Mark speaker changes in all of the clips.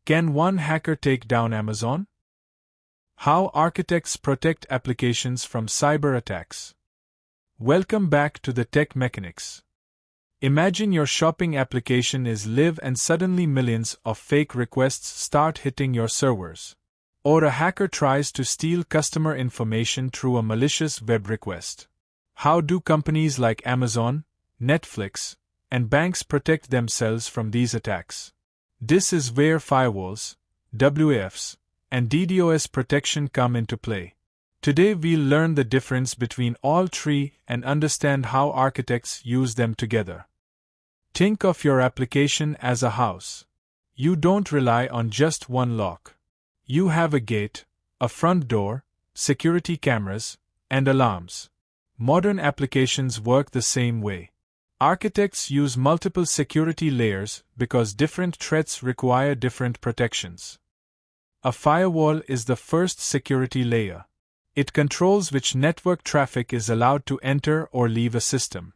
Speaker 1: Can one hacker take down Amazon? How architects protect applications from cyber attacks. Welcome back to the Tech Mechanics. Imagine your shopping application is live and suddenly millions of fake requests start hitting your servers. Or a hacker tries to steal customer information through a malicious web request. How do companies like Amazon, Netflix, and banks protect themselves from these attacks? This is where firewalls, WAFs, and DDoS protection come into play. Today we'll learn the difference between all three and understand how architects use them together. Think of your application as a house. You don't rely on just one lock. You have a gate, a front door, security cameras, and alarms. Modern applications work the same way. Architects use multiple security layers because different threats require different protections. A firewall is the first security layer. It controls which network traffic is allowed to enter or leave a system.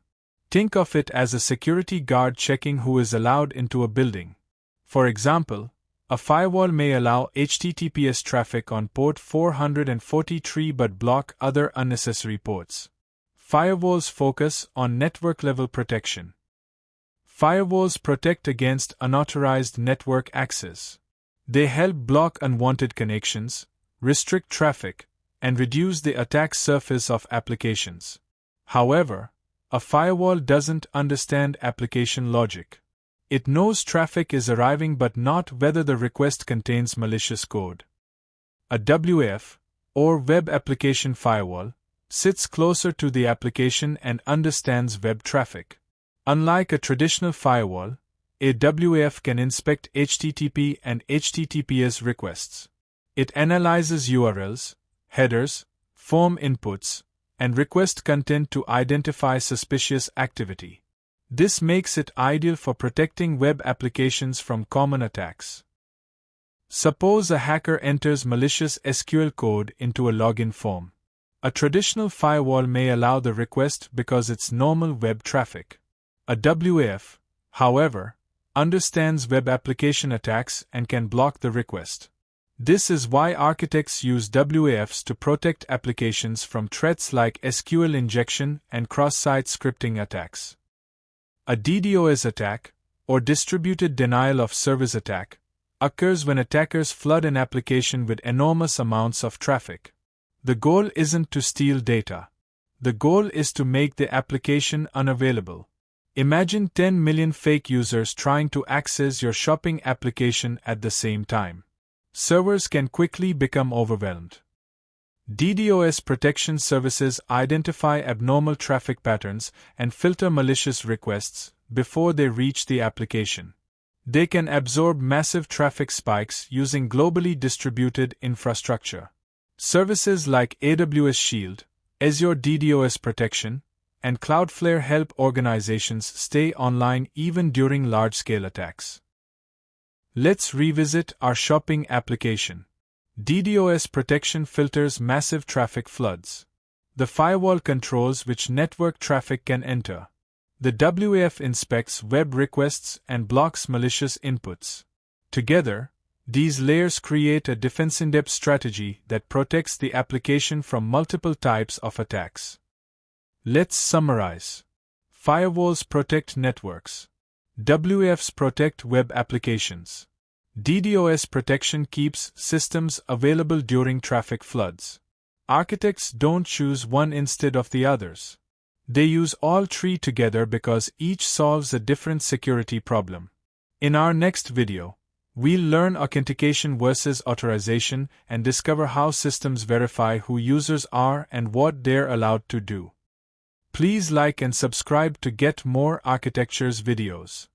Speaker 1: Think of it as a security guard checking who is allowed into a building. For example, a firewall may allow HTTPS traffic on port 443 but block other unnecessary ports. Firewalls focus on network-level protection. Firewalls protect against unauthorized network access. They help block unwanted connections, restrict traffic, and reduce the attack surface of applications. However, a firewall doesn't understand application logic. It knows traffic is arriving but not whether the request contains malicious code. A WAF, or Web Application Firewall, sits closer to the application and understands web traffic. Unlike a traditional firewall, a WAF can inspect HTTP and HTTPS requests. It analyzes URLs, headers, form inputs, and request content to identify suspicious activity. This makes it ideal for protecting web applications from common attacks. Suppose a hacker enters malicious SQL code into a login form. A traditional firewall may allow the request because it's normal web traffic. A WAF, however, understands web application attacks and can block the request. This is why architects use WAFs to protect applications from threats like SQL injection and cross-site scripting attacks. A DDoS attack, or distributed denial of service attack, occurs when attackers flood an application with enormous amounts of traffic. The goal isn't to steal data. The goal is to make the application unavailable. Imagine 10 million fake users trying to access your shopping application at the same time. Servers can quickly become overwhelmed. DDoS protection services identify abnormal traffic patterns and filter malicious requests before they reach the application. They can absorb massive traffic spikes using globally distributed infrastructure. Services like AWS Shield, Azure DDoS Protection, and Cloudflare help organizations stay online even during large-scale attacks. Let's revisit our shopping application. DDoS protection filters massive traffic floods. The firewall controls which network traffic can enter. The WAF inspects web requests and blocks malicious inputs. Together, these layers create a defense-in-depth strategy that protects the application from multiple types of attacks. Let's summarize. Firewalls protect networks. WAFs protect web applications. DDoS protection keeps systems available during traffic floods. Architects don't choose one instead of the others. They use all three together because each solves a different security problem. In our next video, we'll learn authentication versus authorization and discover how systems verify who users are and what they're allowed to do. Please like and subscribe to get more architectures videos.